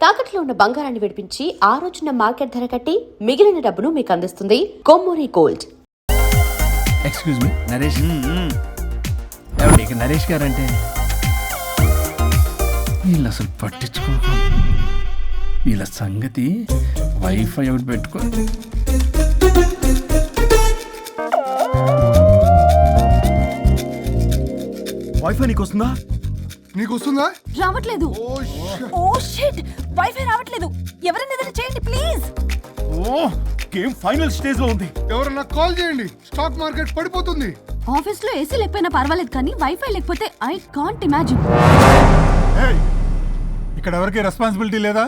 తాకట్లో ఉన్న బంగారాన్ని విడిపించి ఆ రోజున మార్కెట్ ధర కట్టి మిగిలిన డబ్బును మీకు అందిస్తుంది Kommuri gold. Excuse me Naresh. ఎవరు ఇక నరేష్ గారంటే వీళ్ళు అసలు పట్టించుకోక వీళ్ళ సంగతి వైఫై ఒకటి పెట్టుకో. వైఫై నీకు వస్తుందా? నీకు వస్తుందా? రావట్లేదు. ఓ షిట్, వైఫై రావట్లేదు. ఎవరైనా ఏదైనా చేయండి ప్లీజ్. ఓ గేమ్ ఫైనల్ స్టేజ్ లో ఉంది. ఎవరన్నా కాల్ చేయండి, స్టాక్ మార్కెట్ పడిపోతుంది. ఆఫీస్ లో ఏసీ లేకపోయినా పర్వాలేదు కానీ వైఫై లేకపోతే ఐ కాంట్ ఇమాజిన్. ఇక్కడ ఎవరికి రెస్పాన్సిబిలిటీ లేదా?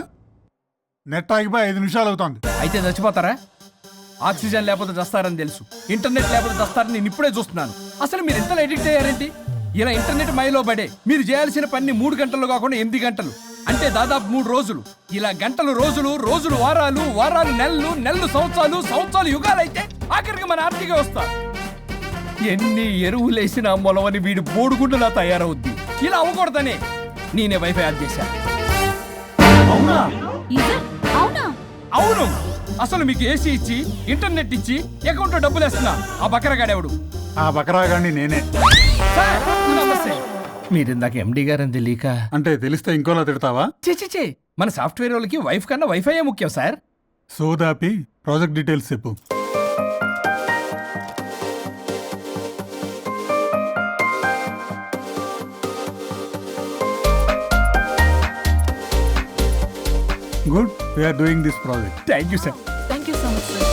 నెట్ ఆగిపోయి 5 నిమిషాలు అవుతుంది. అయితే చచ్చిపోతారా? ఆక్సిజన్ లేకపోతే చస్తారని తెలుసు, ఇంటర్నెట్ లేకపోతే చస్తారని నేను ఇప్పుడే చూస్తున్నాను. అసలు మీరు ఎంత ఎడిక్ట్ అయ్యారేంటి? ఇలా ఇంటర్నెట్ మైలో పడే మీరు చేయాల్సిన పని 3 గంటలు కాకుండా 8 గంటలు, అంటే దాదాపు 3 రోజులు. ఇలా గంటలు రోజులు, రోజులు వారాలు, వారాలు నెలలు, నెలలు సంవత్సరాలు, సంవత్సరాలు యుగాలు అయితే ఆఖరికి మన ఆర్థిక వ్యవస్థ ఎన్ని ఎరువులేసినా మొలవని వీడు బోడుగుండులా తయారవుద్ది. ఇలా అవ్వకూడదనే నేనే వైఫై ఆన్ చేశాను. అవునా? అవునా? అవును. అసలు మీకు ఏసీ ఇచ్చి ఇంటర్నెట్ ఇచ్చి అకౌంట్ లో డబ్బులు వేస్తున్నా ఆ బకరగాడెవడు? ఆ బకరాగాన్ని నేనే. మీరు ఇందాక ఎండి గారని తెలియక అంటే తెలిస్తే ఇంకోలా తిడతావా? చే మన సాఫ్ట్వేర్ వాళ్ళకి వైఫ్ కన్నా వైఫైయే ముఖ్యం సార్. సోదాపి ప్రాజెక్ట్ డీటెయిల్స్ చెప్పు. Good, we are doing this project. Thank you sir. Thank you so much sir.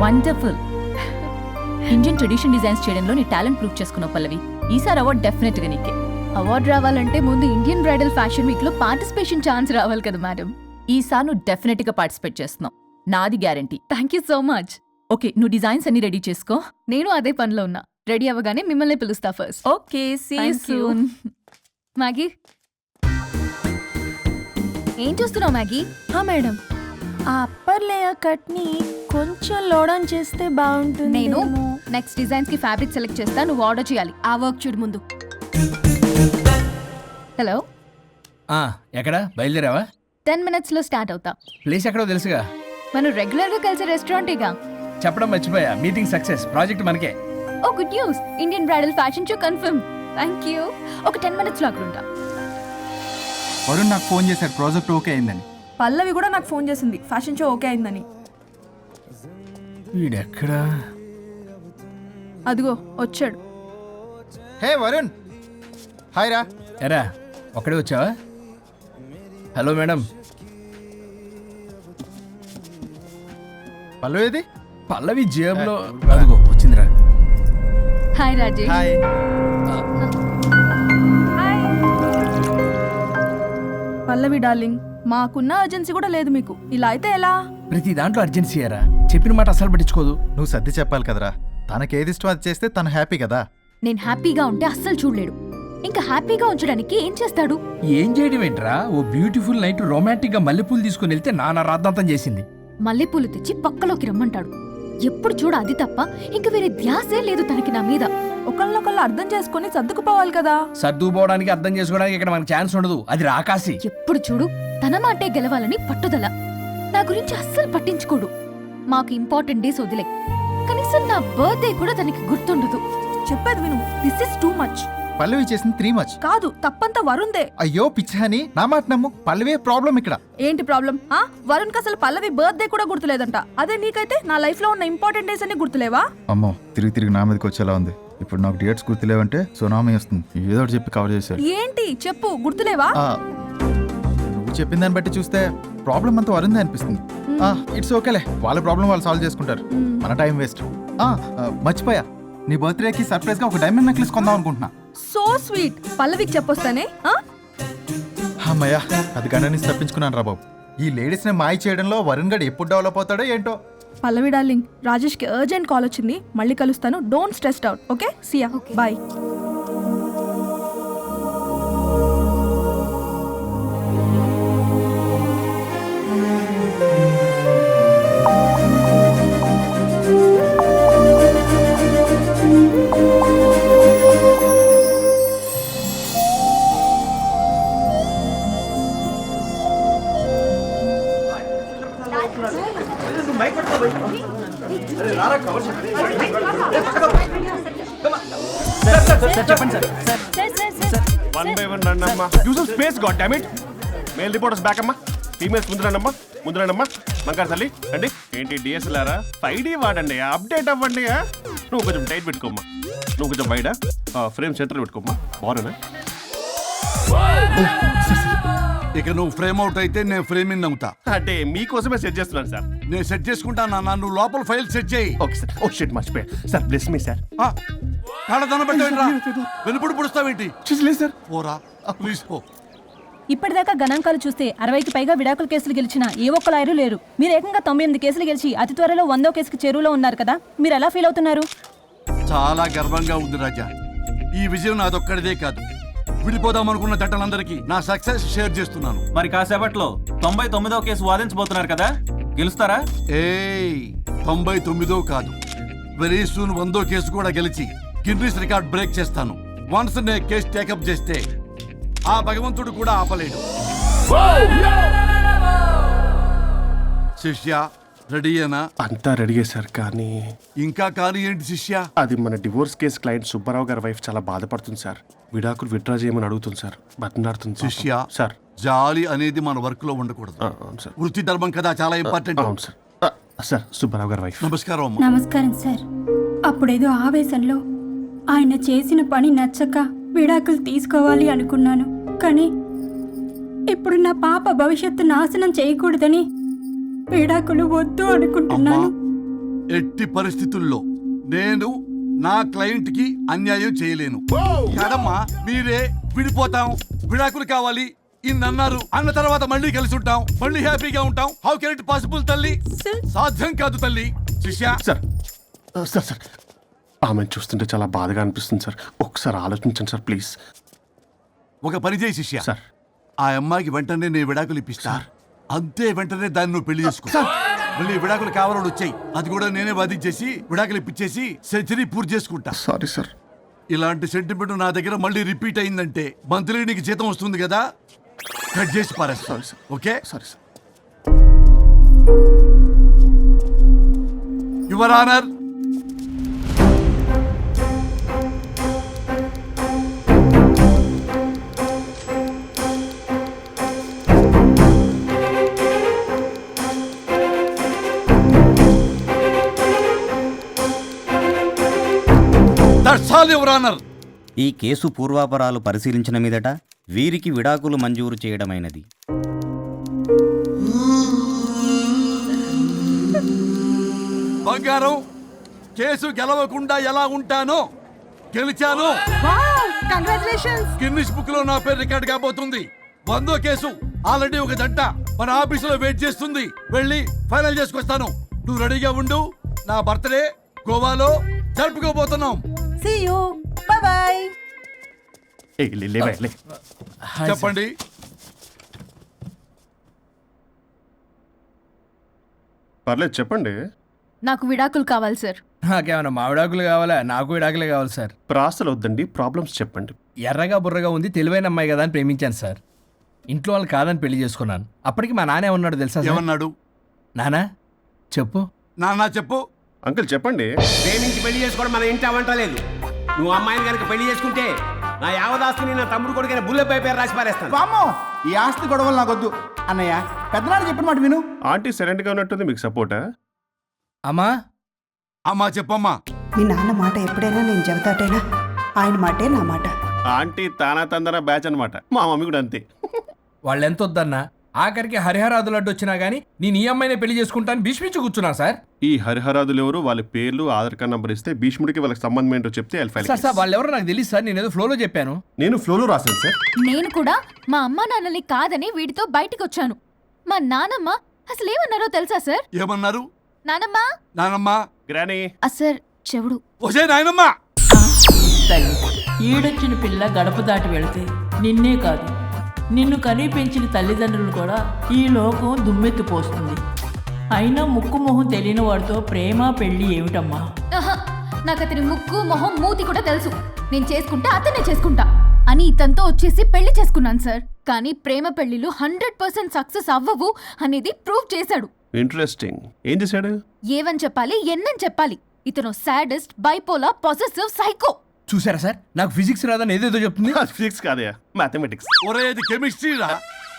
Wonderful. Indian tradition designs చేయడంలో నీ టాలెంట్ ప్రూవ్ చేసుకున్నావు పల్లవి. ఈసారి అవార్డ్ డెఫినెట్ గా నీకే. అవార్డ్ రావాలంటే ముందు ఇండియన్ బ్రైడల్ ఫ్యాషన్ వీక్ లో పార్టిసిపేషన్ ఛాన్స్ రావాలి కదా మేడం. ఈసారి నువ్వు డెఫినెట్ గా పార్టిసిపేట్ చేస్తున్నావు, నాది guarantee. Thank you so much. Okay, నువ్వు డిజైన్స్ అన్ని రెడీ చేసుకో. నేను అదే పనిలో ఉన్నా. రెడీ అవ్వగానే మిమ్మల్ని పిలుస్తా first. Okay, see you soon. Maggie, ఏం చూస్తున్నావు మ్యాగీ? మేడం, ఆ అప్పర్ లేయర్ కట్ ని కొంచెం లోడన్ చేస్తే బాగుంటుంది. నేను నెక్స్ట్ డిజైన్స్ కి ఫ్యాబ్రిక్ సెలెక్ట్ చేస్తా, నువ్వు ఆర్డర్ చేయాలి. ఆ వర్క్ చూడు ముందు. హలో, ఎక్కడ బయలుదేరావా? 10 minutes లో స్టార్ట్ అవుతా. ప్లేస్ ఎక్కడో తెలుసుగా. మనం రెగ్యులర్ గా కలిసే రెస్టారెంట్ ఇగా. చెప్పడం మర్చిపోయా, మీటింగ్ సక్సెస్, ప్రాజెక్ట్ మనకే. Oh good news, Indian bridal fashion show confirm. Thank you. ఒక 10 minutes లో అక్కడ ఉంటా. వరుణ్ నాకు ఫోన్ చేశాడు, ప్రాజెక్ట్ ఓకే అయిందని. పల్లవి కూడా నాకు ఫోన్ చేసింది, ఫ్యాషన్ షో ఓకే అయిందని. వీడెక్కడా? అదిగో వచ్చాడు. హే వరుణ్, హాయ్ రా. ఎరా ఒక్కడే వచ్చావా? Hello madam. పల్లవి ఏది? పల్లవి జేబులో. అదిగో వచ్చిందిరా. హాయ్ రాజేష్. హాయ్. పల్లవి డార్లింగ్, మాకున్న అర్జెన్సీ కూడా లేదు మీకు. ఇలా అయితే ఎలా? ప్రతి దాంట్లో అర్జెన్సీ అరా. చెప్పిన మాట అసలు పట్టించుకోదు. నువ్వు సర్ది చెప్పాలి కదరా. తనకేది ఇష్టం అది చేస్తే తను హ్యాపీ కదా. నేను హ్యాపీగా ఉంటే అస్సలు చూడలేడు. ఇంకా హ్యాపీగా ఉంచడానికి ఏం చేస్తాడు? ఏం చేయడం ఏంట్రా? ఓ బ్యూటిఫుల్ నైట్ రొమాంటిక్ గా మల్లెపూలు తీసుకుని వెళ్తే నానా రాద్దాంతం చేసింది. మల్లెపూలు తెచ్చి పక్కలోకి రమ్మంటాడు. ఎప్పుడు చూడ అది తప్ప ఇంక వేరే ధ్యాసే లేదు తనకి నా మీద. ఒకళ్ళనొకళ్ళు అర్థం చేసుకుని సర్దుకుపోవాలి కదా. సర్దుకుపోవడానికి అర్థం చేసుకోవడానికి ఇక్కడ మనకు ఛాన్స్ ఉండదు. అది రాకాసి. ఎప్పుడు చూడు తన మాటే గెలవాలని పట్టుదల. నా గురించి అస్సలు పట్టించుకోడు. మాకు ఇంపార్టెంట్ డేస్ వదిలే, కనీసం నా బర్త్డే కూడా తనకి గుర్తుండదు. చెప్పేది విను, దిస్ ఇస్ టూ మచ్. పల్లవి చేసింది 3 much. కాదు, తప్పంతా వరుణ్దే. అయ్యో పిచ్చాని, నా మాట నమ్ము. పల్లవే ప్రాబ్లం ఇక్కడ. ఏంటి ప్రాబ్లం? వరుణ్ కి అసలు పల్లవి బర్త్డే కూడా గుర్తులేదంట. అదే నీకైతే నా లైఫ్ లో ఉన్న ఇంపార్టెంట్ డేస్ అన్ని గుర్తులేవా? అమ్మో, తిరిగి తిరిగి నా మీదకి వచ్చేలా ఉంది. ఇప్పుడు నాకు డేట్స్ గుర్తులేవంటే సునామీ వస్తుంది. ఏదో ఒకటి చెప్పి కవర్ చేశారు. ఏంటి చెప్పు, గుర్తులేవా? నువ్వు చెప్పిన దాన్ని బట్టి చూస్తే ప్రాబ్లం అంతా వరిందే అనిపిస్తుంది. ఇట్స్ ఓకేలే, వాళ్ళ ప్రాబ్లం వాళ్ళు సాల్వ్ చేసుకుంటారు, మన టైం వేస్ట్. మర్చిపోయా, నీ బర్త్డేకి సర్ప్రైజ్గా ఒక డైమండ్ నెక్లెస్ కొందాం అనుకుంటున్నా. So sweet. పల్లవికి చెప్పొస్తానే. అమ్మయ్యా, అది గంట నుంచి తప్పించుకున్నాను రా బాబు. ఈ లేడీస్ని మాయ చేయడంలో వరుణ్ గడ్ ఎప్పుడు డెవలప్ అవుతాడో ఏంటో. పల్లవి డార్లింగ్, రాజేష్కి అర్జెంట్ కాల్ వచ్చింది, మళ్ళీ కలుస్తాను. Don't stress out. Okay, see ya, bye. One by one రండి అమ్మా. Use space god damn it. Male reporters back అమ్మా, ఫీమేల్స్ ముందు రండమ్మా, ముందు రండమ్మా. మంగారు తల్లి రండి. ఏంటి డిఎస్ఎల్ఆరా? 5D వాడండి, అప్డేట్ అవ్వండి. నువ్వు కొంచెం టైట్ పెట్టుకోమ్మా, నువ్వు కొంచెం బయట ఫ్రేమ్ సెంటర్ పెట్టుకోమ్మా. బాగున్నా? ఇక నువ్వు ఫ్రేమ్ అవుట్ అయితే నేను ఫ్రేమ్ ఇన్ అవుతా. అంటే మీకోసమే సెట్ చేస్తున్నాను సార్. నేను సెట్ చేసుకుంటాను నాన్న, నువ్వు లోపల ఫైల్ సెట్ చేయి. Okay sir. ఓ షిట్, మర్చిపోయా సార్. Bless me sir. కాళ్ళ పెట్టేంట్రా, వెనుపుడు పుడుస్తావేంటి? లేదు సార్. పోరా ప్లీజ్ పో. ఇప్పటిదాకా గణాంకాలు చూస్తే 60కి పైగా విడాకుల కేసులు గెలిచిన ఏ ఒక్క లాయరు లేరు. మీరు ఏకంగా 98 కేసులు గెలిచి అతి త్వరలో 100వ కేసుకి చేరువలో ఉన్నారు కదా, మీరు ఎలా ఫీల్ అవుతున్నారు? చాలా గర్వంగా ఉంది రాజా. ఈ విజయం నాదొక్కడిదే కాదు, విడిపోదాం అనుకున్న జంటలందరికీ నా సక్సెస్ షేర్ చేస్తున్నాను. మరి కాసేపట్లో 99వ కేసు వాదించబోతున్నారు కదా, గెలుస్తారా? 99 కాదు, వెరీ సూన్ 100వ కేసు కూడా గెలిచి గిన్నిస్ రికార్డ్ బ్రేక్ చేస్తాను. వన్స్ నే కేసు టేకప్ చేస్తే ఆ భగవంతుడు కూడా ఆపలేడు. శిష్య రెడీయేనా? అంతా రెడీయే సార్, కానీ ఇంకా కానీ ఏంటి శిష్య? అది మన డివోర్స్ కేసు క్లయింట్ సుబ్బారావు గారి వైఫ్ చాలా బాధపడుతుంది సార్. విడాకులు విత్డ్రా చేయమని అడుగుతుంది సార్, బతినాడుతుంది శిష్య సార్. జాలి అనేది మన వర్క్ లో ఉండకూడదు. అవును సార్. వృత్తి ధర్మం కదా, చాలా ఇంపార్టెంట్. అవును సార్. సార్ సుబ్బారావు గారి వైఫ్. నమస్కారం అమ్మా. నమస్కారం సార్. అప్పుడేదో ఆవేశంలో ఆయన చేసిన పని నచ్చక విడాకులు తీసుకోవాలి అనుకున్నాను, కానీ ఇప్పుడు నా పాప భవిష్యత్తు నాశనం చేయకూడదని విడాకులు వద్దు అనుకుంటున్నాను. ఎట్టి పరిస్థితుల్లో నేను నా క్లయింట్ కి అన్యాయం చేయలేను కాదమ్మా. మీరే విడిపోతాం, విడాకులు కావాలి ఇన్నన్నారు అన్న తర్వాత మళ్ళీ కలిసి ఉంటాం, మళ్ళీ హ్యాపీగా ఉంటాం. హౌ కెన్ ఇట్ పాసిబుల్ తల్లి? సాధ్యం కాదు తల్లి. శిష్య సార్ సార్ సార్ ఆమెను చూస్తుంటే చాలా బాధగా అనిపిస్తుంది సార్. ఒకసారి ఆలోచించండి సార్ ప్లీజ్. ఒక పని చేయి శిష్య, సార్ ఆ అమ్మాయికి వెంటనే నేను విడాకులు ఇప్పిస్తా, అంతే వెంటనే దాన్ని నువ్వు పెళ్లి చేసుకో. మళ్ళీ విడాకులు కావాలని వచ్చాయి, అది కూడా నేనే వాదించేసి విడాకులు ఇప్పించేసి సెంచరీ పూర్తి చేసుకుంటా. Sorry sir. ఇలాంటి సెంటిమెంట్ నా దగ్గర మళ్ళీ రిపీట్ అయిందంటే మంత్లీ నీకు జీతం వస్తుంది కదా, కట్ చేసి పారేస్తా. Sorry sir. Okay sorry sir. Your honour, that's all your honour. ఈ కేసు పూర్వాపరాలు పరిశీలించిన మీదట వీరికి విడాకులు మంజూరు చేయడమైనది. బంగారం, కేసు గెలవకుండా ఎలా ఉంటానో గెలిచాను. కంగ్రాచులేషన్స్. గిన్నిస్ బుక్ లో నా పేరు రికార్డ్ కాబోతుంది. 100వ కేసు ఆల్రెడీ ఒక జంట మన ఆఫీసులో వెయిట్ చేస్తుంది, వెళ్ళి ఫైనల్ చేసుకొస్తాను. నువ్వు రెడీగా ఉండు, నా బర్త్డే గోవాలో జరుపుకోబోతున్నాం. See you, bye bye. చెప్పండి. పర్లేదు చెప్పండి. నాకు విడాకులు కావాలి సార్. నాకేమన్నా మా విడాకులు కావాలా? నాకు విడాకులే కావాలి సార్. ప్రాసలు వద్దండి, ప్రాబ్లమ్స్ చెప్పండి. ఎర్రగా బుర్రగా ఉంది, తెలివైన అమ్మాయి కదా అని ప్రేమించాను సార్. ఇంట్లో వాళ్ళు కాదని పెళ్లి చేసుకున్నాను. అప్పటికి మా నాన్న ఏమన్నాడు తెలుసా? ఏమన్నాడు? నానా చెప్పు. నాన్న చెప్పు. అంకుల్ చెప్పండి. ప్రేమించి పెళ్లి చేసుకోవడం మన ఇంటి అవంటలేదు. నువ్వు అమ్మాయిని కనుక పెళ్లి చేసుకుంటే నా యావదాస్తిని నా తమ్ముడు కొడుకైన బుల్లెపై పేరు రాసి పారేస్తాను. వామ్మో, ఈ ఆస్తి గొడవలు నాకొద్దు అన్నయ్య. పెద్దనాడు చెప్పిన మాట విను. ఆంటీ సైలెంట్ గా ఉన్నట్టుంది, మీకు సపోర్టా? అమ్మా అమ్మా చెప్పమ్మా. మీ నాన్న మాట ఎప్పుడైనా నేను చెబుతాటేనా? ఆయన మాటే నా మాట. ఆంటీ తానా తందన బ్యాచ్ అనమాట. మా మమ్మీ కూడా అంతే. వాళ్ళు ఎంత వద్దన్నా ఆఖరికి హరిహరాదులు అడ్డు వచ్చినా గానీ నేను ఈ అమ్మాయినే పెళ్లి చేసుకుంటాను భీష్మించి కూర్చున్నా సార్. ఈ హరిహరాదులు ఎవరు, వాళ్ళ పేర్లు, ఆధార్ కార్డ్ నంబర్ ఇస్తే భీష్ముడికి వాళ్ళకి సంబంధం ఏంటో చెప్తే సార్ వాళ్ళు ఎవరో నాకు తెలియదు సార్. నేను ఏదో ఫ్లోలో చెప్పాను. నేను ఫ్లోలో రాశాను సార్. నేను కూడా మా అమ్మా నాన్నని కాదని వీడితో బయటికి వచ్చాను. మా నానమ్మ అసలు ఏమన్నారో తెలుసా సార్? ఏమన్నారు? నానమ్మ నానమ్మ గ్రానీ సార్ చెవుడు. ఒసే నాయనమ్మ, తల్లి ఈడొచ్చిన పిల్ల గడప దాటి వెళితే నిన్నే కాదు, నిన్ను కనీ పెంచిన తల్లిదండ్రులు కూడా ఈ లోకం దుమ్మెత్తిపోస్తుంది. అయినా ముక్కు మొహం తెలియని వాడితో ప్రేమ పెళ్లి ఏమిటమ్మా? ఆహా, నాకు అతని ముక్కు మొహం మూతి కూడా తెలుసు. నేను చేసుకుంటా అతనే చేసుకుంటా అని ఇతనితో వచ్చేసి పెళ్లి చేసుకున్నాను సార్. కానీ ప్రేమ పెళ్లిలు 100% సక్సెస్ అవ్వవు అనేది ప్రూవ్ చేశాడు. ఇంట్రెస్టింగ్. ఏం చేశాడు? ఏవని చెప్పాలి ఎన్నని చెప్పాలి. ఇతను సాడెస్ట్, బైపోలా, పొసెసివ్, సైకో. చూసారా సార్, నాకు ఫిజిక్స్ రాదని ఏదేదో చెప్తుంది. ఫిజిక్స్ కాదయా, మ్యాథమెటిక్స్. ఒరే ఇది కెమిస్ట్రీ రా.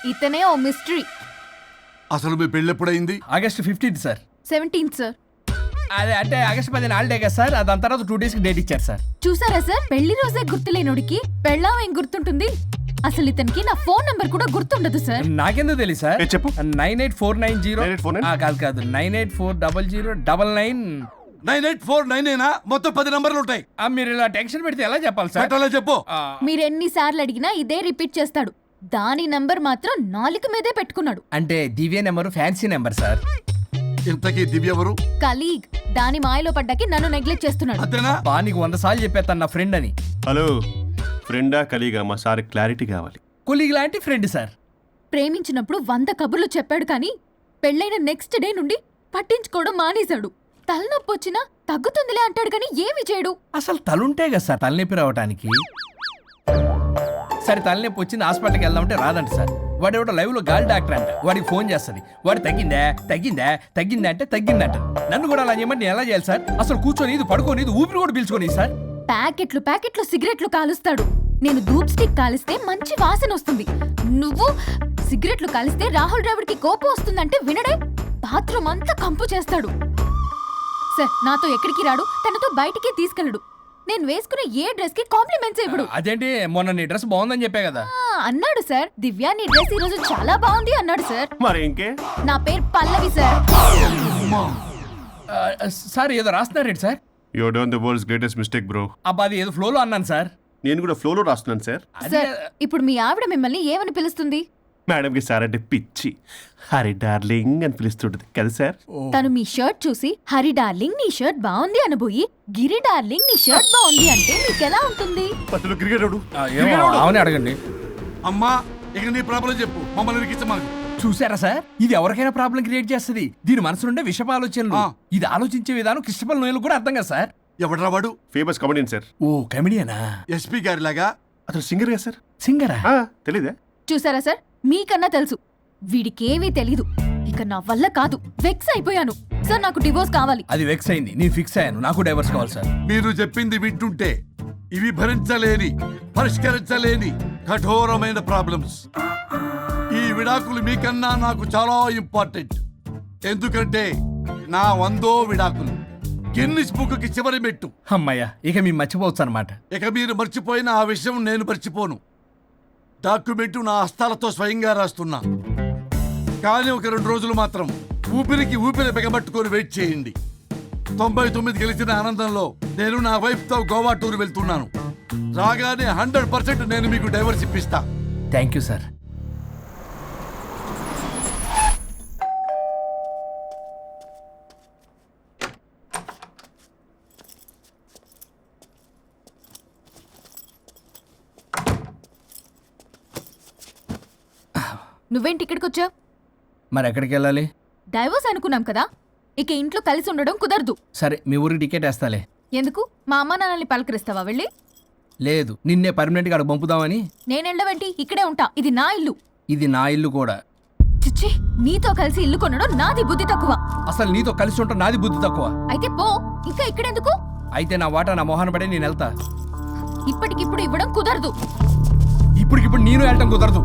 ఇతనే ఓ మిస్టరీ. అసలు మీ పెళ్ళి ఎప్పుడైంది? August 15th sir. 17th sir. అదే అంటే ఆగస్ట్ 10 హాలిడే కదా సార్. దాని తర్వాత 2 days డేట్ ఇచ్చారు సార్. చూసారా సార్, పెళ్లి రోజే గుర్తులేనుడికి పెళ్ళాం ఏం గుర్తుంటుంది? అసలు ఇతనికి నా ఫోన్ నంబర్ కూడా గుర్తుండదు సార్. నాకెందుకు తెలియదు సార్? చెప్పు. 98490 కాదు 9840099. 98499 మొత్తం 10 నంబర్లు ఉంటాయి. మీరు ఇలా టెన్షన్ పెడితే ఎలా చెప్పాలి సార్? అలా చెప్పు. మీరు ఎన్నిసార్లు అడిగినా ఇదే రిపీట్ చేస్తాడు. దాని నంబర్ మాత్రం 4 మీదే పెట్టుకున్నాడు. అంటే దివ్య నెంబర్ ఫ్యాన్సీ నెంబర్ సార్. ఇంతకీ దివ్య ఎవరు? కలీగ్. దాని మాయలో పడ్డాకి నన్ను నెగ్లెక్ట్ చేస్తున్నాడు. అంతేనా? నీకు 100 సార్లు చెప్పేస్తాను నా ఫ్రెండ్ అని. హలో, ఫ్రెండా కలీగా? మా సార్ క్లారిటీ కావాలి. కొలీగ్ లాంటి ఫ్రెండ్ సార్. ప్రేమించినప్పుడు 100 కబుర్లు చెప్పాడు కానీ పెళ్ళైన నెక్స్ట్ డే నుండి పట్టించుకోవడం మానేశాడు. తలనొప్పి వచ్చినా తగ్గుతుందిలే అంటాడు కానీ ఏమి చేయడు. అసలు తలుంటే కదా సార్ తలనొప్పి రావడానికి. సరే తలనొప్పి వచ్చింది హాస్పిటల్కి వెళ్దామంటే రాదంట సార్. వాడు ఎవడో లైవ్ లో గాలి డాక్టర్ అంట. వాడికి ఫోన్ చేస్తుంది. వాడు తగ్గిందా అంటే తగ్గిందంట. నన్ను కూడా అలా చేయమంటే ఎలా చేయాలి సార్? అసలు కూర్చొని ఇది పడుకోని ఇది ఊపిరి కూడా పీల్చుకొని సార్. ప్యాకెట్లు సిగరెట్లు కాలుస్తాడు. నేను ధూప్ స్టిక్ కాలిస్తే మంచి వాసన వస్తుంది. నువ్వు సిగరెట్లు కాలిస్తే రాహుల్ ద్రావిడ్కి కోపం వస్తుందంటే వినడే. బాత్రూమ్ అంతా కంపు చేస్తాడు. సార్ నాతో ఎక్కడికి రాడు, తనతో బయటికి తీసుకెళ్ళడు. నేను వేసుకునే ఏ డ్రెస్ కి కాంప్లిమెంట్స్ ఇవ్వడు. అదేంటి మొన్న నీ డ్రెస్ బాగుందని చెప్పా కదా. అన్నాడు సార్. దివ్య నీ డ్రెస్ ఈ రోజు చాలా బాగుంది అన్నాడు సార్. మరి ఇంకే? నా పేరు పల్లవి సార్. సార్ ఏదో రాస్తున్నారేంటి sir? You done the world's greatest mistake bro. అబ్బా అది ఏదో ఫ్లోలో అన్నాను సార్. నేను కూడా ఫ్లోలో రాస్తున్నాను సార్. సార్ ఇప్పుడు మీ ఆవిడ మిమ్మల్ని ఏమని పిలుస్తుంది? మేడంకి సార్ అంటే పిచ్చి. హరి డార్లింగ్ అని పిలుస్తుంటది కదా సార్. తను మీ షర్ట్ చూసి హరి డార్లింగ్ నీ షర్ట్ బాగుంది అనబోయి గిరి డార్లింగ్ నీ షర్ట్ బాగుంది అంటే మీకెలా ఉంటుంది? పట్టులో క్రికెటోడు. అవునే అడగండి. అమ్మా ఇక నీ ప్రాబ్లం చెప్పు, మమ్మల్ని ఇరికించమాకు. చూసారా సార్, ఇది ఎవరికైనా ప్రాబ్లం క్రియేట్ చేస్తుంది. దీని మనసు నుండే విషప ఆలోచనలు. ఇది ఆలోచించే విధానం కృష్ణపల్ నోయలు కూడా అర్థం కదా సార్. ఎవడరా వాడు? Famous comedian sir. ఓ కమెడియనా? ఎస్పీ గారి లాగా. అతను సింగర్ కదా సార్. సింగరా? తెలీదా? చూసారా సార్, మీకన్నా తెలుసు. వీడికేమీ తెలీదు. ఇక నా వల్ల కాదు, వెక్స్ అయిపోయాను సార్. నాకు డివోర్స్ కావాలి. అది వెక్స్ అయింది, నేను ఫిక్స్ అయ్యాను. నాకు డైవర్స్ కావాలి సార్. మీరు చెప్పింది వింటుంటే ఇవి భరించలేని, పరిష్కరించలేని కఠోరమైన ప్రాబ్లమ్స్. ఈ విడాకులు మీకన్నా నాకు చాలా ఇంపార్టెంట్. ఎందుకంటే నా 100వ విడాకులు గిన్నిస్ బుక్కి చివరి మెట్టు. అమ్మయ్య, ఇక మేము మర్చిపోవచ్చు అనమాట. ఇక మీరు మర్చిపోయిన ఆ విషయం నేను మర్చిపోను. డాక్యుమెంటు నా హస్తాలతో స్వయంగా రాస్తున్నా. కానీ ఒక 2 రోజులు మాత్రం ఊపిరికి ఊపిరి బిగబట్టుకొని వెయిట్ చేయండి. 99 గెలిచిన ఆనందంలో నేను నా వైఫ్తో గోవా టూర్ వెళ్తున్నాను. రాగానే 100% నేను మీకు డైవర్స్ ఇప్పిస్తా. Thank you sir. నువ్వేంటి ఇక్కడికి వచ్చావు? మరి ఎక్కడికి వెళ్ళాలి? డైవోర్స్ అనుకున్నాం కదా, ఇక ఇంట్లో కలిసి ఉండడం కుదరదు. సరే మీ ఊరికి టికెట్ వేస్తాలే. ఎందుకు? మా అమ్మ నాన్నల్ని పలకరిస్తావా వెళ్ళి? లేదు, నిన్నే పర్మనెంట్గా అక్కడ పంపుదామని. నేనెళ్ళవేంటి? ఇక్కడే ఉంటా. ఇది నా ఇల్లు. ఇది నా ఇల్లు కూడా. చిచ్చి, నీతో కలిసి ఇల్లు కొనడం నాది బుద్ధి తక్కువ. అసలు నీతో కలిసి ఉంటా నాది బుద్ధి తక్కువ. అయితే పో, ఇంకా ఇక్కడెందుకు? అయితే నా వాటా నా మొహాన పడే నేను వెళ్తా. ఇప్పటికిప్పుడు ఇవ్వడం కుదరదు. ఇప్పటికిప్పుడు నేను వెళ్ళటం కుదరదు.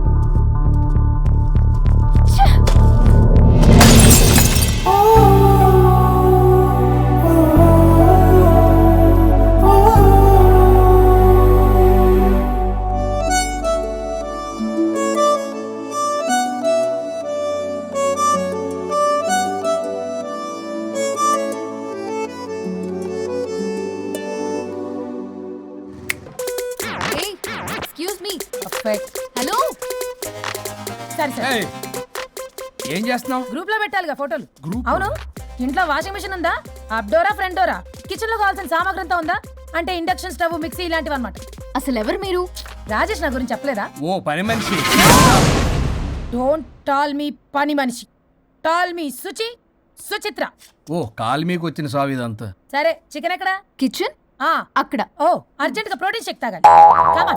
హలో సరే సరే ఏయ్, ఏం చేస్తున్నావు? గ్రూప్ లో పెట్టాలిగా ఫోటోలు. అవును, ఇంట్లో వాషింగ్ మిషన్ ఉందా? Up Dora front Dora? Kitchen లో కావాల్సిన సామాగ్రి అంతా ఉందా? అంటే ఇండక్షన్ స్టవ్, మిక్సీ ఇలాంటివి అన్నమాట. అసలు ఎవరు మీరు? రాజేష్ నా గురించి చెప్పలేదా? ఓ పని మనిషి. డోంట్ టాల్ మీ పని మనిషి, టాల్ మీ సుచిత్ర. ఓ కాలు మీకు వచ్చిన సాగు ఇదంతా. సరే, చికెన్ ఎక్కడ? కిచెన్ అక్కడ. ఓ అర్జెంట్ గా ప్రోటీన్ షేక్ తాగాలి. Come on.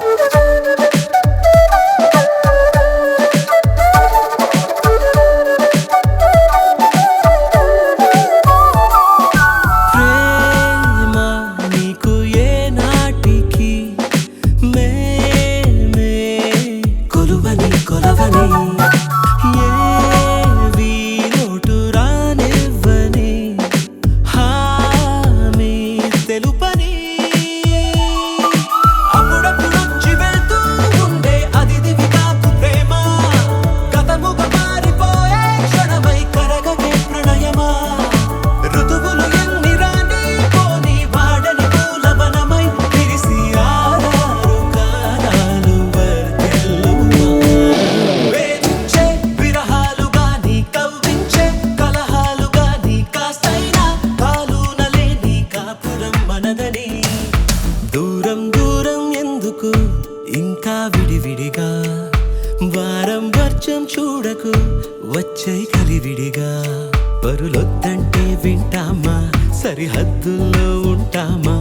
పరులొద్దంటే వింటామా, సరిహద్దుల్లో ఉంటామా,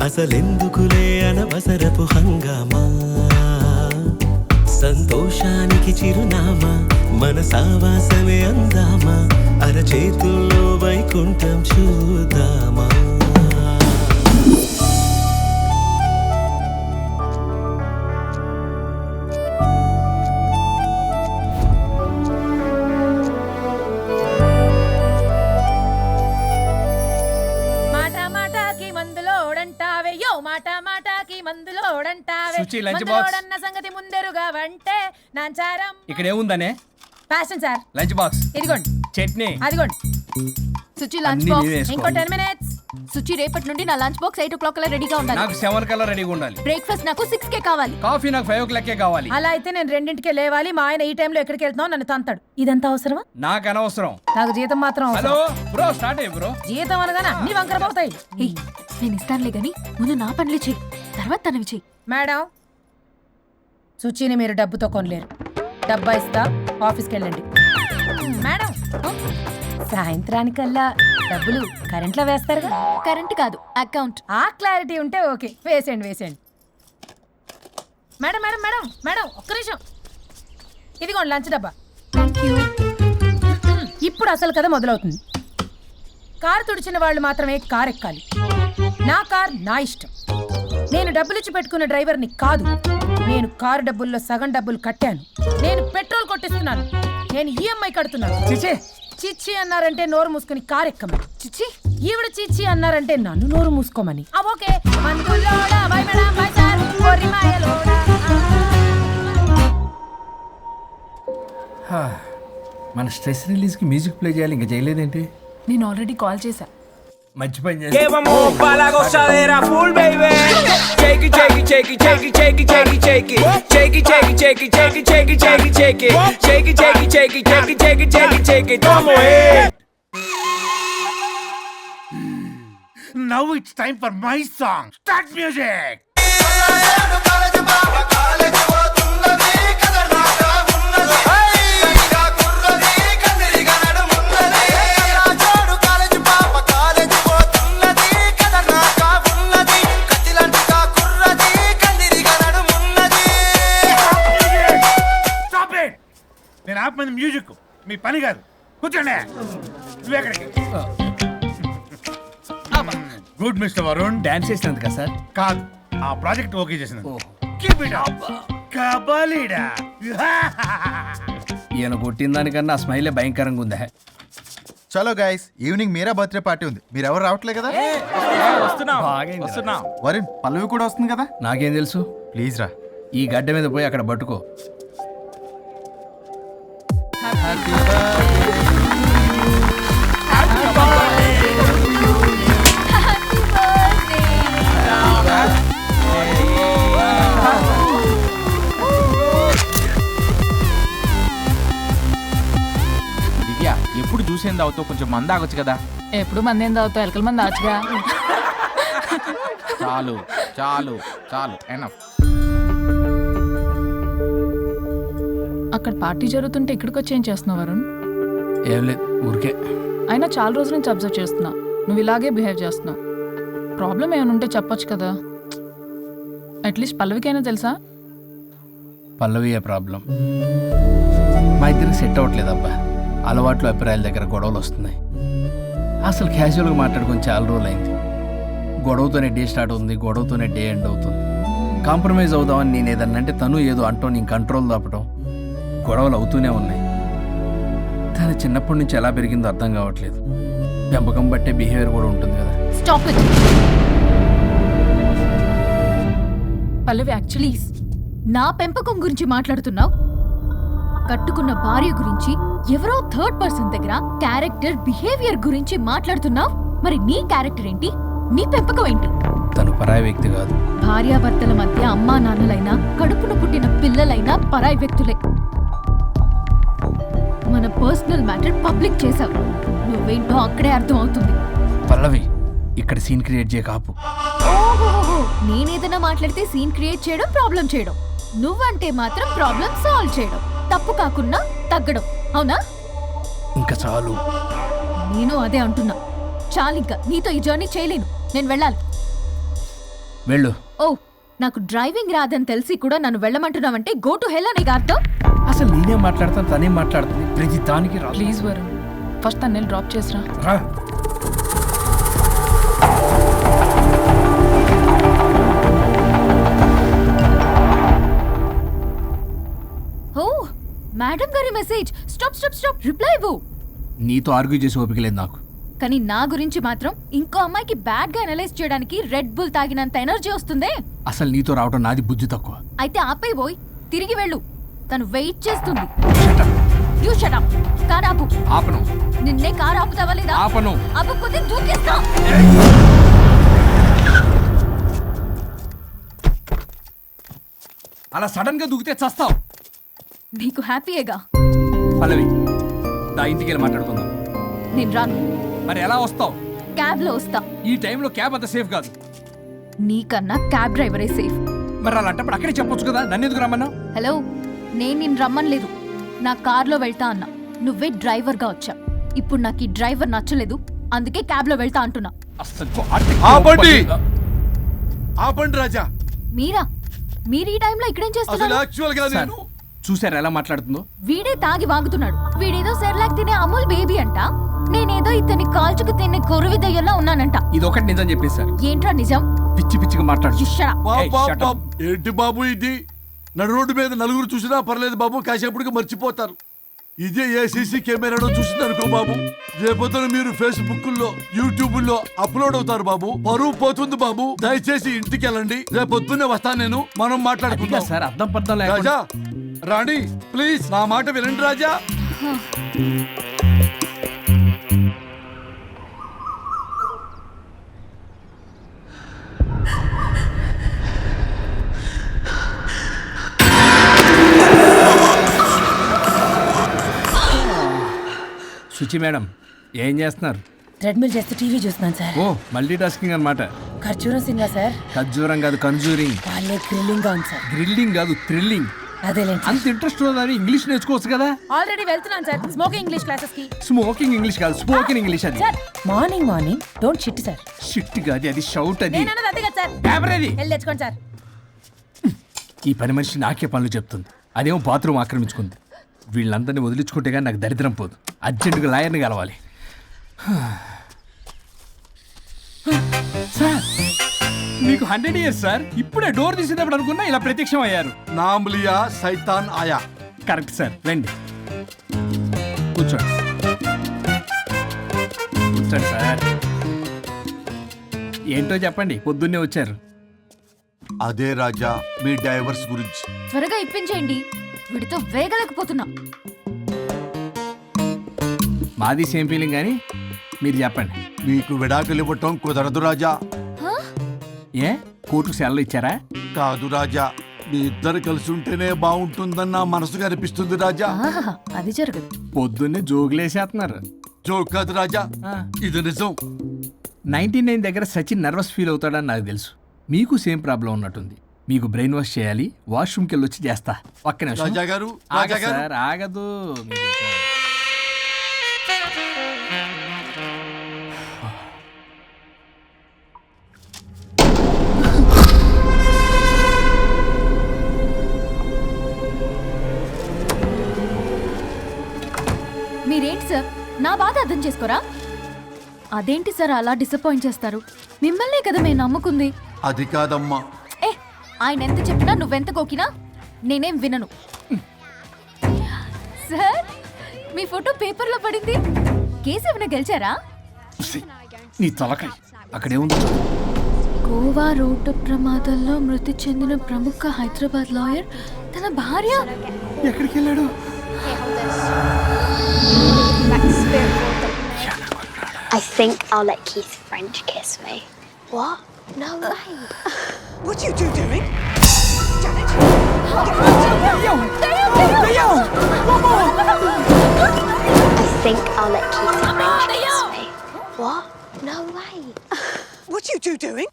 అసలెందుకులే అనవసరపు హంగామా. సంతోషానికి చిరునామా, మన సావాసమే అందామా, అరచేతుల్లో వైకుంఠం చూద్దామా. సంగతి ముందరుగా వంటే నాంచారం. ఇక్కడ ఏముందనే? Fashion sir. లంచ్ బాక్స్ ఇదిగోండి. చట్నీ అదిగోండి. సుచి లంచ్ బాక్స్. ఇంకో 10 minutes. సుచి రేపటి నుండి నా లంచ్ బాక్స్ 8 o'clock కల్లా రెడీగా ఉండాలి. నాకు 7 కల్లా రెడీగా ఉండాలి. బ్రేక్ఫాస్ట్ నాకు 6కే కావాలి. కాఫీ నాకు 5 o'clock కావాలి. అలా అయితే నేను 2ంటికే లేవాలి. మా ఆయన ఈ టైంలో ఎక్కడికి వెళ్తున్నావు నన్ను తంతాడు. ఇదంతా అవసరమా? నాకు అనవసరం. నాకు జీతం మాత్రం అవసరం. హలో బ్రో, స్టార్ట్ అయ్యి బ్రో. జీతం అనగానే అన్ని వంకర పోతాయి. నేను ఇస్తానులే గానీ ముందు నా పనులు చెయ్యి, తర్వాత తనవి చెయ్యి. మేడం, సుచిని మీరు డబ్బుతో కొనలేరు. డబ్బా ఇస్తా, ఆఫీస్కి వెళ్ళండి. మేడం, సాయంత్రానికల్లా డబ్బులు కరెంట్లో వేస్తారుగా? కరెంట్ కాదు, అకౌంట్. ఆ క్లారిటీ ఉంటే ఓకే. వేసేయండి. మేడం మేడం మేడం మేడం ఒక్క నిమిషం. ఇదిగోండి లంచ్ డబ్బా. ఇప్పుడు అసలు కథ మొదలవుతుంది. కారు తుడిచిన వాళ్ళు మాత్రమే కారు ఎక్కాలి. నా కార్ నా ఇష్టం. నేను డబ్బులిచ్చి పెట్టుకున్న డ్రైవర్ని కాదు. నేను కారు డబ్బుల్లో సగం డబ్బులు కట్టాను. నేను పెట్రోల్ కొట్టిస్తున్నాను. నేను ఈఎంఐ కడుతున్నాను. చిచ్చి అన్నారంటే నోరు మూసుకుని కారు ఎక్కమని. చిచ్చి ఈవిడ చిచ్చి అన్నారంటే నన్ను నోరు మూసుకోమని. ఓకే. మన స్ట్రెస్ రిలీజ్ కి మ్యూజిక్ ప్లే చేయాలి, ఇంకా చేయలేదేంటి? నేను ఆల్రెడీ కాల్ చేశా. మంచి పని చేసి. Que vamos pa la gozadera full, baby. Shake it, shake it, shake it, shake it, shake it, shake it, shake it. Shake it, shake it, shake it, shake it, shake it, shake it, shake it. Shake it, shake it, shake it, shake it, shake it, shake it, shake it. Vamos, Now it's time for my song. Start music. నేను ఆపమంది music, మీ పని కాదు. కూర్చోండి. నువ్వెక్కడికి? Good mister Varun. Dance చేసినందుకా సార్? కాదు, ఆ project okay చేసినందుకు. Keep it up. కబాలీడా. ఈయన కొట్టిన దానికన్నా ఆ స్మైలే భయంకరంగా ఉందా? చలో guys, evening Meera birthday party ఉంది. మీరు ఎవరు రావట్లే కదా? వరుణ్, పల్లవి కూడా వస్తుంది కదా? నాకేం తెలుసు? ప్లీజ్ రా. ఈ గడ్డ మీద పోయి అక్కడ పట్టుకో. మంది అవుతావు, కొంచెం మంది ఆగొచ్చు కదా. ఎప్పుడు మంది ఏం తాగుతావు, ఎలకల మంది ఆచుగా. చాలు చాలు చాలు ఎనఫ్. అక్కడ పార్టీ జరుగుతుంటే ఇక్కడికి వచ్చి ఏం చేస్తున్నావు వరుణ్? ఏం లేదు, ఊరికే. అయినా చాలా రోజుల నుంచి అబ్జర్వ్ చేస్తున్నా, నువ్వు ఇలాగే బిహేవ్ చేస్తున్నావు. ప్రాబ్లం ఏమైనా ఉంటే చెప్పొచ్చు కదా. అట్లీస్ట్ పల్లవికైనా తెలుసా? పల్లవియే ప్రాబ్లం. మా ఇద్దరికి సెట్ అవ్వట్లేదు అబ్బా. అలవాట్లు అభిప్రాయాల దగ్గర గొడవలు వస్తున్నాయి. అసలు క్యాజువల్గా మాట్లాడుకొని చాలా రోజులు అయింది. గొడవతోనే డే స్టార్ట్ అవుతుంది, గొడవతోనే డే ఎండ్ అవుతుంది. కాంప్రమైజ్ అవుదామని నేను ఏదన్నా అంటే తను ఏదో అంటూ నేను కంట్రోల్ తప్పడం, గొడవలు అవుతూనే ఉన్నాయి. తను చిన్నప్పటి నుంచి ఎలా పెరిగిందో అర్థం కావట్లేదు. పెంపకం బట్టే బిహేవియర్ కూడా ఉంటుంది కదా. Stop it Pallavi. యాక్చువల్లీ నా పెంపకం గురించి మాట్లాడుతున్నావు. కట్టుకున్న భార్య గురించి ఎవరో థర్డ్ పర్సన్ దగ్గర క్యారెక్టర్ బిహేవియర్ గురించి మాట్లాడుతున్నావు. మరి నీ క్యారెక్టర్ ఏంటి? నీ పెంపకం ఏంటి? తను పరాయి వ్యక్తి కాదు. భార్యాభర్తల మధ్య అమ్మా నాన్నలైనా కడుపున పుట్టిన పిల్లలైనా పరాయి వ్యక్తులే. మన పర్సనల్ మ్యాటర్ పబ్లిక్ చేసావు. నువ్వేంటో అక్కడే అర్థం అవుతుంది. పల్లవి, ఇక్కడ సీన్ క్రియేట్ చేయ కాపు. ఓహోహో, నేనేదైనా మాట్లాడితే సీన్ క్రియేట్ చేయడం, ప్రాబ్లం చేయడం. నువ్వంటే మాత్రం ప్రాబ్లం సాల్వ్ చేయడం, తప్పు కాకుండా తగ్గడం. అవునా? ఇంకా చాలు. నేను అదే అంటున్నా. చాలింకా నీతో ఈ జర్నీ చేయలేను. నేను వెళ్ళాలి. వెళ్ళు. ఓ, నాకు డ్రైవింగ్ రాదని తెలిసి కూడా నన్ను వెళ్ళమంటున్నావంటే గో టు హెల్ అనే అర్థం. అసలు నేనే మాట్లాడతాను, తనే మాట్లాడుతుంది. ప్రతి దానికి రా. ప్లీజ్ వరుణ్, ఫస్ట్ తను డ్రాప్ చేసిరా. రా. ఓ, మేడం గారి message. Stop stop stop, reply ఇవ్వు. నీతో ఆర్గ్యూ చేసి ఓపిక లేదు నాకు. కానీ నా గురించి మాత్రం ఇంకో అమ్మాయికి బ్యాడ్ గా అనలైజ్ చేయడానికి రెడ్ బుల్ తాగినంత ఎనర్జీ వస్తుందే. అసలు నీతో రావటం నాది బుద్ధి తక్కువ. అయితే ఆపై పోయి తిరిగి వెళ్ళు. తను వెయిట్ చేస్తుంది. You shut up. కార్ ఆపు. ఆపను. నిన్నే కార్ ఆపుతావా లేదా? ఆపను. ఆపకపోతే దూకేస్తా. అలా సడన్ గా దూకితే చస్తావు. నీకు హ్యాపీయేగా? పల్లవి, నా ఇంటికి వెళ్ళి మాట్లాడుకుందాం. నేను రాను. మరి ఎలా వస్తావు? క్యాబ్ లో వస్తా. ఈ టైంలో క్యాబ్ అంత సేఫ్ కాదు. నీకన్నా క్యాబ్ డ్రైవరే సేఫ్. మరి అలాంటప్పుడు అక్కడే చెప్పొచ్చు కదా, నన్ను ఎందుకు రమ్మన్నా? హలో, నేను నిన్ను రమ్మనలేదు. నా కార్లో వెళ్తా అన్నా. నువ్వే డ్రైవర్ గా వచ్చా. ఇప్పుడు నాకు ఈ డ్రైవర్ నచ్చలేదు, అందుకే క్యాబ్ లో వెళ్తా అంటున్నా. ఆపండి, ఆపండి రాజా. మీరా? మీరు ఈ టైంలో ఇక్కడేం చేస్తున్నారు? చూసారా ఎలా మాట్లాడుతుందో? వీడే తాగి వాగుతున్నాడు. వీడేదో సెర్లాక్ తినే అమూల్ బేబీ అంట. నేనేదో ఇతన్ని కాల్చుకు తినే కొరువి దయ్యంలా ఉన్నానంట. ఇది ఒకటి నిజం చెప్పేశారు. ఏంట్రా నిజం? పిచ్చి పిచ్చిగా మాట్లాడు. ఏంటి బాబు ఇది? నడు రోడ్డు మీద నలుగురు చూసినా పర్లేదు బాబు, కాసేపటికి మర్చిపోతారు. ఇదే ఏసీసీ కెమెరాలో చూసింది అనుకో బాబు, రేపొద్దున మీరు ఫేస్బుక్ లో యూట్యూబ్ లో అప్లోడ్ అవుతారు బాబు. పరువు పోతుంది బాబు. దయచేసి ఇంటికి వెళ్ళండి, రేపొద్దునే వస్తాను నేను, మనం మాట్లాడుకుందాం. సార్ అర్థం పర్థం రాజా, రాణి ప్లీజ్ నా మాట వినండి రాజా. శుచి మేడం, ఏం చేస్తున్నారు? ట్రెడ్మిల్ చేస్తూ టీవీ చూస్తున్నాను సార్. ఓ, మల్టీ టాస్కింగ్ అనమాట. ఖర్జూరం సినిమా సార్. ఖర్జూరం కాదు, కన్జూరింగ్. వాళ్ళే గ్రిల్లింగ్ గా ఉంది సార్. గ్రిల్లింగ్ కాదు, థ్రిల్లింగ్. అదేలేండి. అంత ఇంట్రెస్ట్ ఉన్నదని ఇంగ్లీష్ నేర్చుకోవచ్చు కదా. ఆల్రెడీ వెళ్తున్నాను సార్ స్మోకింగ్ ఇంగ్లీష్ క్లాసెస్ కి. స్మోకింగ్ ఇంగ్లీష్ కాదు, స్పోకెన్ ఇంగ్లీష్. అది sir morning morning don't shit sir. Shit కాదు, అది షౌట్. అది నేను అన్నది అదే కదా సార్. పేపర్ అది. వెళ్ళి తెచ్చుకోండి సార్. ఈ పని మనిషి నాకే పనులు చెప్తుంది, అదేమో బాత్రూమ్ ఆక్రమించుకుంది. వీళ్ళందరినీ వదిలించుకుంటే కానీ నాకు దరిద్రం పోదు. అర్జెంటుగా లాయర్ని కలవాలి. సార్, మీకు 100 years సార్. ఇప్పుడే డోర్ తీసేటప్పుడు అనుకున్నా ఇలా ప్రత్యక్షం అయ్యారు. నామ్లియా సైతాన్ ఆయా. కరెక్ట్ సార్, రండి కూర్చోండి. కూర్చోండి సార్. ఏంటో చెప్పండి, పొద్దున్నే వచ్చారు. అదే రాజా, మీ డైవర్స్ గురించి. త్వరగా ఇప్పించేయండి, వీడితో వేగలేకపోతున్నా. మాది సేమ్ ఫీలింగ్, కానీ మీరు చెప్పండి. మీకు విడాకులు ఇవ్వటం కుదరదు రాజా. ఏ, కోర్టుకు సెలవు ఇచ్చారా? కాదు రాజా, మీ ఇద్దరు కలిసి ఉంటేనే బాగుంటుందన్న మనసుకు అనిపిస్తుంది రాజా. అది జరగదు. పొద్దున్నే జోగులేసేస్తున్నారు. జోక్ కాదు రాజా, ఇది నిజం. 99 దగ్గర సచిన్ నర్వస్ ఫీల్ అవుతాడని నాకు తెలుసు. మీకు సేమ్ ప్రాబ్లం ఉన్నట్టుంది. మీకు బ్రెయిన్ వాష్ చేయాలి. వాష్రూమ్కి వెళ్ళి వచ్చి చేస్తా. పక్కనే రాజా గారు, రాజా గారు. సార్ ఆగదు. మీరేంటి సార్ నా బాధ అర్థం చేసుకోరా? అదేంటి సార్ అలా డిసప్పాయింట్ చేస్తారు? మిమ్మల్నే కదా మేము నమ్ముకుంది. అది కాదమ్మా. ఆయన ఎంత చెప్పినా నువ్వెంత కోకినా నేనేం వినను. సార్ మీ ఫోటో పేపర్లో పడింది. కేసు ఏమైనా గెలిచారా? నీ తలకాయ అక్కడేముంది? గోవా రోడ్డు ప్రమాదంలో మృతి చెందిన ప్రముఖ హైదరాబాద్ లాయర్ తన భార్య ఎక్కడికి వెళ్ళాడు? I think I'll let Keith's friend kiss me. What? No way. What are you doing? I think I'll let Keith's friend kiss me. What? No way. What are you doing?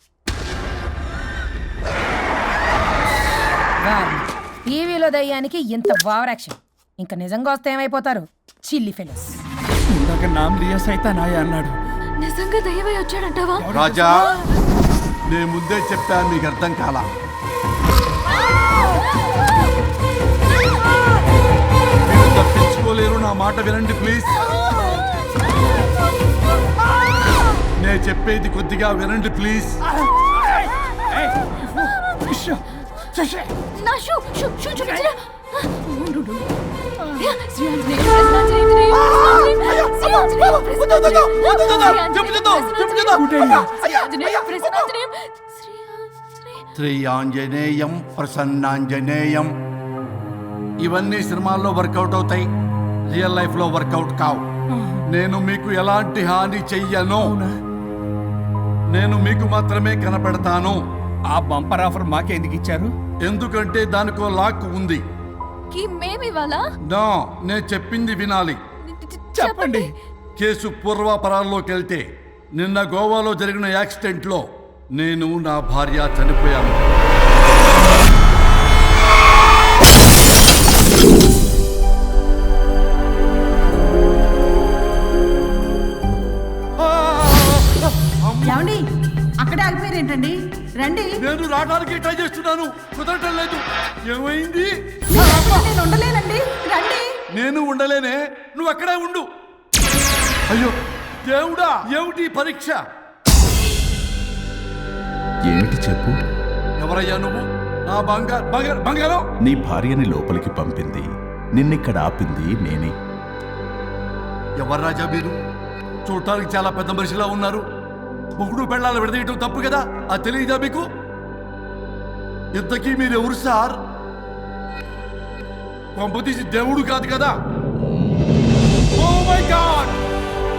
టీవీలో దయ్యానికి ఇంత over action. ఇంకా నిజంగా వస్తే ఏమైపోతారు? చిల్లి fellows. ఇందాక నామ్ లియా సైతానాయ అన్నాడు. నిజంగా దయ్యమై వచ్చాడంటావా? రాజా, నేను ముందే చెప్పాను, మీకు అర్థం కాలా. మీరు తప్పించుకోలేరు. నా మాట వినండి ప్లీజ్. నేను చెప్పేది కొద్దిగా వినండి ప్లీజ్. నా షూ షూ షూ చూపించరా? శ్రీ ఆంజనేయం ప్రసన్నాంజనేయం. ఇవన్నీ సినిమాల్లో వర్కౌట్ అవుతాయి, రియల్ లైఫ్ లో వర్కౌట్ కావు. నేను మీకు ఎలాంటి హాని చెయ్యను. నేను మీకు మాత్రమే కనపడతాను. ఆ బంపర్ ఆఫర్ మాకే ఎందుకు ఇచ్చారు? ఎందుకంటే దానికో లాక్ ఉంది. నో, నేను చెప్పింది వినాలి. చెప్పండి. కేసు పూర్వాపరాల్లోకి వెళ్తే నిన్న గోవాలో జరిగిన యాక్సిడెంట్లో నేను నా భార్య చనిపోయాను. ఏమండి అక్కడే ఆగిపోయారేంటండి? రండి. నేను రావడానికి ట్రై చేస్తున్నాను, కుదరటం లేదు. ఏమైంది? నేను ఉండలేనండి. రండి. నేను ఉండలేనే, నువ్వు అక్కడే ఉండు. అయ్యో దేవుడా, ఏమిటి పరీక్ష? ఏమిటి చెప్పు? ఎవరయ్యా నువ్వు? నా బంగారం. నీ భార్యని లోపలికి పంపింది, నిన్నిక్కడ ఆపింది నేనే. ఎవరు రాజా మీరు? చూడటానికి చాలా పెద్ద మనిషిలా ఉన్నారు. ముగ్గురు పెళ్ళాలు విడదీయటం తప్పు కదా, అది తెలియదా మీకు? ఇంతకీ మీరు ఎవరు సార్? కొంపతీసి దేవుడు కాదు కదా? ఓ మై గాడ్,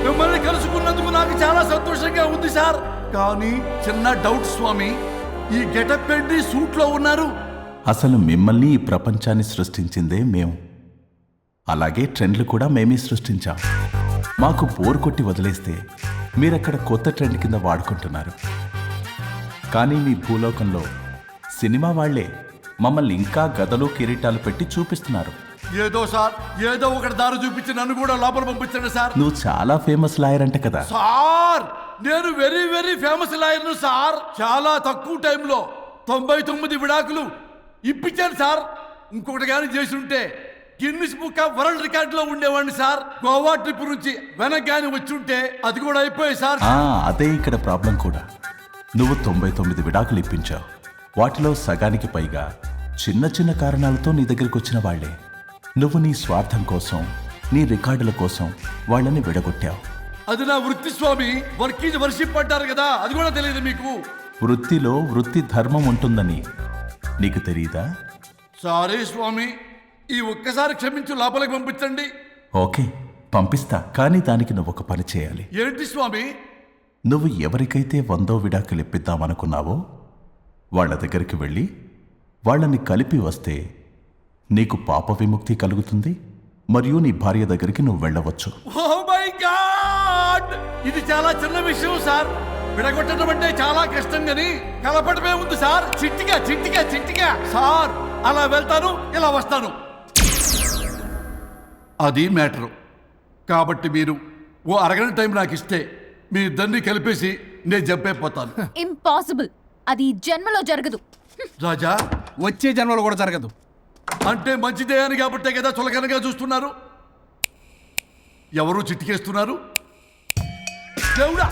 మిమ్మల్ని కలుసుకున్నందుకు నాకు చాలా సంతోషంగా ఉంది సార్. కానీ చిన్న డౌట్ స్వామి, ఈ గెటప్ పెట్టి సూట్ లో ఉన్నారు. అసలు మిమ్మల్ని ఈ ప్రపంచాన్ని సృష్టించిందే మేము. అలాగే ట్రెండ్లు కూడా మేమే సృష్టించాం. మాకు బోర్ కొట్టి వదిలేస్తే మీరక్కడ కొత్త ట్రెండ్ కింద వాడుకుంటున్నారు. కానీ మీ భూలోకంలో సినిమా వాళ్లే మమ్మల్ని ఇంకా గదలు కిరీటాలు పెట్టి చూపిస్తున్నారు. ఏదో సార్, ఏదో ఒకటి దారి చూపించి నన్ను కూడా లోపల పంపించండి సార్. నువ్వు చాలా ఫేమస్ లాయర్ అంట కదా సార్? నేను వెరీ వెరీ ఫేమస్ లాయర్ను సార్. చాలా తక్కువ టైంలో 99 విడాకులు ఇప్పించాను సార్. ఇంకొకటి కానీ చేసి ఉంటే Guinness book of world record లో ఉండేవాడిని సార్. గోవా ట్రిప్ నుంచి వెనక్గాని వచ్చి ఉంటే అది కూడా అయిపోయాయి సార్. అదే ఇక్కడ ప్రాబ్లం కూడా. నువ్వు 99 విడాకులు ఇప్పించావు. వాటిలో సగానికి పైగా చిన్న చిన్న కారణాలతో నీ దగ్గరికి వచ్చిన వాళ్లే. నువ్వు నీ స్వార్థం కోసం, నీ రికార్డుల కోసం వాళ్ళని విడగొట్టావు. అది నా వృత్తి స్వామి. వర్క్ ఈజ్ వర్షిప్ అంటారు కదా, అది కూడా తెలియదు మీకు? వృత్తిలో వృత్తి ధర్మం ఉంటుందని నీకు తెలియదా? సారీ స్వామి, ఈ ఒక్కసారి క్షమించు, లోపలికి పంపించండి. ఓకే, పంపిస్తా. కానీ దానికి నువ్వు ఒక పని చేయాలి. ఏంటి స్వామి? నువ్వు ఎవరికైతే 100వ విడాకులు ఇప్పిద్దామనుకున్నావో వాళ్ళ దగ్గరికి వెళ్ళి వాళ్ళని కలిపి వస్తే నీకు పాప విముక్తి కలుగుతుంది, మరియు నీ భార్య దగ్గరికి నువ్వు వెళ్ళవచ్చు. ఓ మై గాడ్, ఇది చాలా చిన్న విషయం సార్. విడగొట్టడం అంటే చాలా కష్టం గని కలపడమే ఉంది సార్. చిట్టిగా చిట్టిగా చిట్టిగా సార్. అలా వెళ్తాను, ఇలా వస్తాను, అది మ్యాటరు. కాబట్టి మీరు ఓ అరగంట టైం నాకు ఇస్తే మీ ఇద్దరిని కలిపేసి నేను చంపైపోతాను. ఇంపాసిబుల్, అది ఈ జన్మలో జరగదు. రాజా, వచ్చే జన్మలో కూడా జరగదు. అంటే మంచిదే అని కాబట్టే కదా చులకనగా చూస్తున్నారు. ఎవరు చిట్టికేస్తున్నారు? దేవుడా,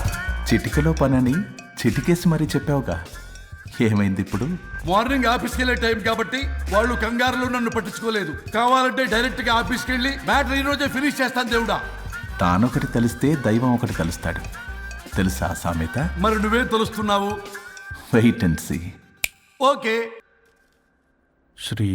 చిటికలో పనని చిటికేసి మరీ చెప్పావుగా, ఏమైంది ఇప్పుడు? మార్నింగ్ ఆఫీస్కి వెళ్ళే టైం కాబట్టి వాళ్ళు కంగారులో నన్ను పట్టించుకోలేదు. కావాలంటే డైరెక్ట్ గా ఆఫీస్కి వెళ్ళి మ్యాటర్ ఈ రోజే ఫినిష్ చేస్తాను. దేవుడా, తానొకటి తెలిస్తే దైవం ఒకటి కలుస్తాడు, తెలుసా సామెత? మరి నువ్వేం తెలుస్తున్నావు? Wait and see. Okay. Shri